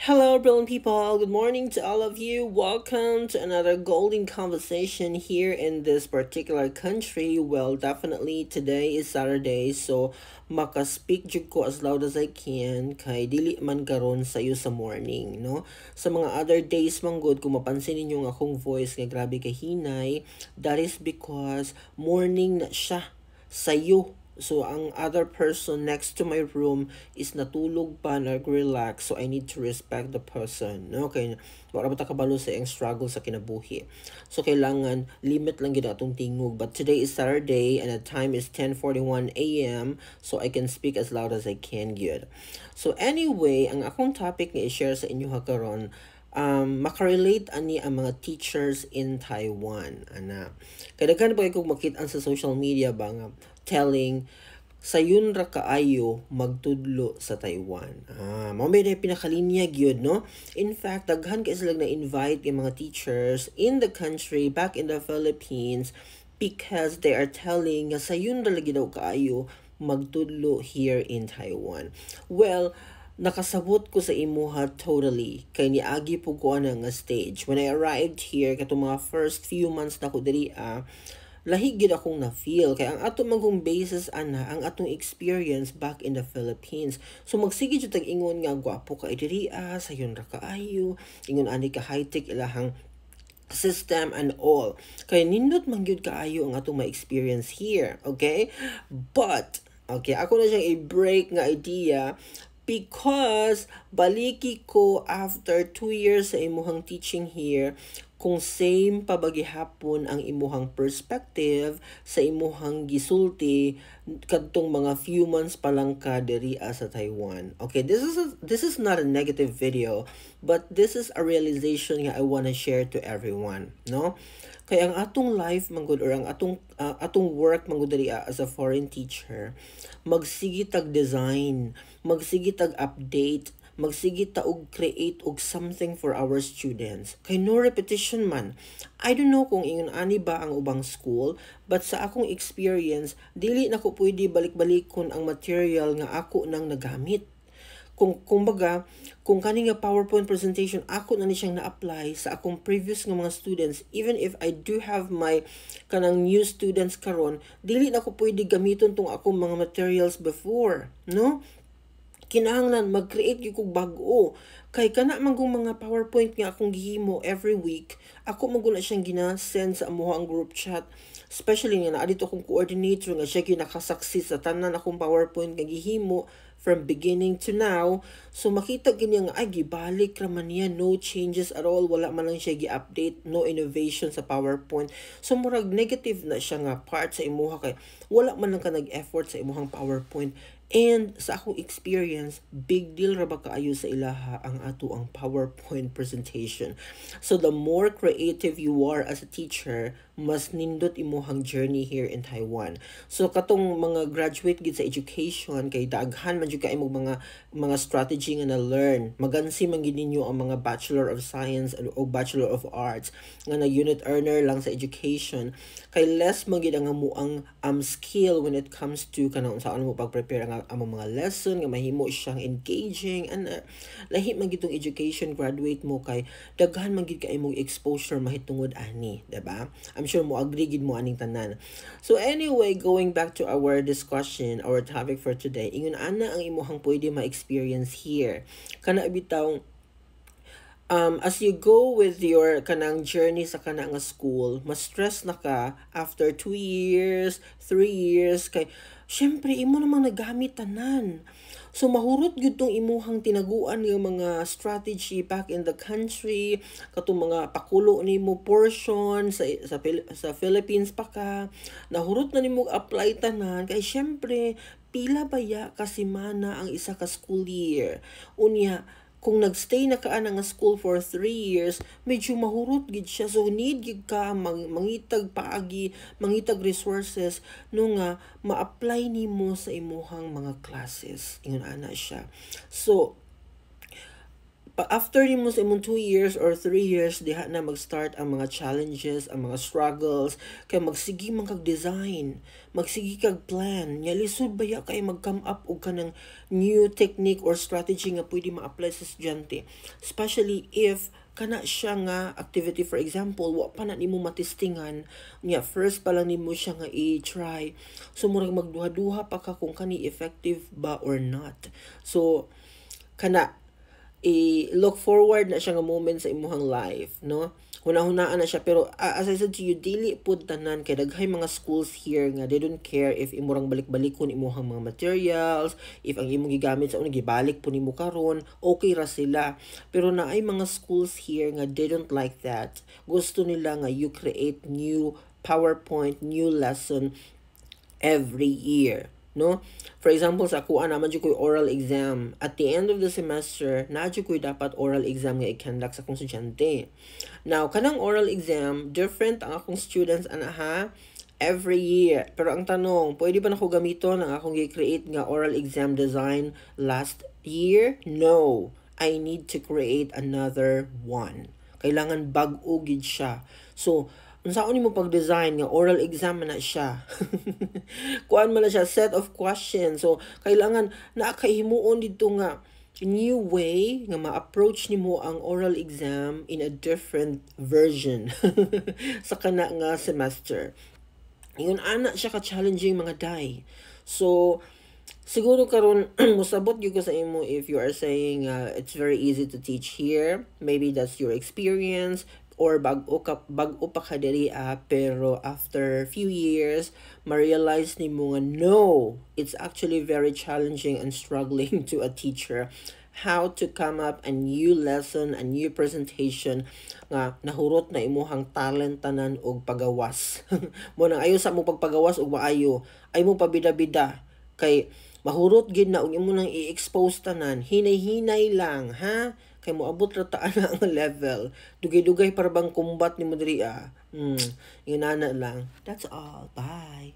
Hello, brilliant people. Good morning to all of you. Welcome to another golden conversation here in this particular country. Well, definitely today is Saturday, so maka-speak jud ko as loud as I can kay dili man karon sayo sa morning, no? Sa mga other days man good, kung mapansin ninyo ang akong voice nga grabe kay hinay, that is because morning na siya sayo. So, ang other person next to my room is natulog pa, nag-relax. So, I need to respect the person. Okay? Wala ba ta kabalo sa iyang struggle sa kinabuhi. So, kailangan limit lang gid atong tingog. But today is Saturday and the time is 10:41 a.m. So, I can speak as loud as I can gyud. So, anyway, ang akong topic nga i-share sa inyo karon makarelate ani ang mga teachers in Taiwan. Ana. Kaya daghan pa kay kog makita sa social media ba nga telling sayon ra kaayo magtudlo sa Taiwan. Mao may pinakalinya gyud no. In fact, daghan kay sila na invite yung mga teachers in the country back in the Philippines because they are telling nga sayon ra lagi daw kaayo magtudlo here in Taiwan. Well, nakasabot ko sa imuha totally kay niagi po ko nga stage when I arrived here katong mga first few months na ko diri lahi gid akong na-feel kay ang ato magong basis ang atong experience back in the Philippines. So magsige jud tag ingon nga gwapo ka diri sayon ra kaayo, ingon ani ka high-tech ilahang system and all. Kay nindot man gyud kaayo ang atong ma-experience here, okay? But okay, ako na siyang i-break nga idea because baliki ko after 2 years sa imuhang teaching here kung same pabagihapon ang imuhang perspective sa imuhang gisulti kadtong mga few months pa lang ka diri sa Taiwan. Okay, this is not a negative video, but this is a realization nga I wanna share to everyone, no? Kaya ang atong life manggod or ang atong work manggod diri as a foreign teacher, magsige tag design, magsige tag update, magsige ta og create og something for our students. Kay no repetition man. I don't know kung ingon ani ba ang ubang school, but sa akong experience, dili na ko pwede balik-balikon ang material nga ako nang nagamit. Kung kani nga PowerPoint presentation ako na ni siyang na-apply sa akong previous nga mga students, even if I do have my kanang new students karon, dili na ko pwede gamiton tong akong mga materials before, no? Kinahanglan mag-create gyud kog bag-o kay kana man mga PowerPoint nga akong gihimo every week, ako man na siyang gina-send sa amuha ang group chat, especially nga naa dito akong coordinator nga siya ginakasaksi sa tanan akong PowerPoint nga gihimo from beginning to now. So makita gini nga ay gibalik ra man niya, no changes at all, wala man lang siya gi-update, no innovation sa PowerPoint. So murag negative na siya nga part sa imuha kay wala man lang ka nag-effort sa imuhang PowerPoint. And sa akong experience, big deal ra ba kaayo sa ilaha ang ato ang PowerPoint presentation. So the more creative you are as a teacher, mas nindot imuhang journey here in Taiwan. So katong mga graduate gid sa education kay daghan man jud kay mga strategy nga na-learn. Magansi man gid ninyo ang mga Bachelor of Science o Bachelor of Arts nga na unit earner lang sa education. Kay less man gid ang amuang skill when it comes to kanang saan mo pag-prepare ang mga lesson nga mahimo siyang engaging and lahi man gid education graduate mo kay daghan man gid kay mo exposure mahitungod ani, diba? I'm sure mo agree gid mo aning tanan. So anyway, going back to our discussion, our topic for today, ingon ana ang imuhang pwede ma-experience here. Kana bitaw as you go with your kanang journey sa kana nga school, mas stress na ka after 2 years, 3 years kay syempre imo namang nagamit tanan. So mahurot gyud tong imuhang tinaguan nga mga strategy back in the country, katong mga pakulo nimo portion sa Philippines pa ka, nahurot na nimo apply tanan kay syempre pila baya ka semana ang isa ka school year. Unya kung nagstay na ka nga school for 3 years, medyo mahurot gid siya. So need gid ka mangitag paagi, mangitag resources no nga ma-apply nimo sa imuhang mga classes. Ingon ana siya. So After nimo sa imong 2 years or 3 years, diha na mag-start ang mga challenges, ang mga struggles, kay magsigi man kag design, magsigi kag plan, nya lisod baya kay mag-come up og kanang new technique or strategy nga pwede ma-apply sa estudyante. Especially if kana siya nga activity, for example, wa pa na nimo matistingan, nya first pa lang nimo siya nga i-try. So murag magduha-duha pa ka kung kani effective ba or not. So kana i-look forward na siya nga moment sa imuhang life, no? Hunahunaan na siya, pero as I said to you, dili pud tanan kay daghay mga schools here nga they don't care if imurang balik-balikon imuhang mga materials, if ang imong gigamit sa una gibalik po nimo karon, okay ra sila. Pero naay mga schools here nga they don't like that. Gusto nila nga you create new PowerPoint, new lesson every year, no? For example, sa kuha naman jud ko'y oral exam. At the end of the semester, na jud ko'y dapat oral exam nga i-conduct sa akong estudyante. Now, kanang oral exam, different ang akong students ha, every year. Pero ang tanong, pwede ba nako gamiton ang akong gi-create nga oral exam design last year? No. I need to create another one. Kailangan bag-o gid siya. So, unsaon nimo pag-design nga oral exam na siya. Kuan man na siya set of questions. So kailangan nakakahimuon dito nga new way nga ma-approach nimo ang oral exam in a different version sa kana nga semester. Yun ana siya ka-challenging mga day. So siguro karon musabot gyud ko sa imo if you are saying it's very easy to teach here. Maybe that's your experience or bag-o pa ka diri pero after few years ma-realize nimo nga no, it's actually very challenging and struggling to a teacher how to come up a new lesson, a new presentation nga nahurot na imuhang talent tanan og pagawas. Mo nang ayo sa mo pagpagawas og maayo, ay mo pabida-bida kay mahurot gid na og imo nang i-expose tanan, hinay-hinay lang ha, kay moabot ra ta ana ang level, dugay-dugay para bang kumbat ni mo diri yun na lang. That's all, bye.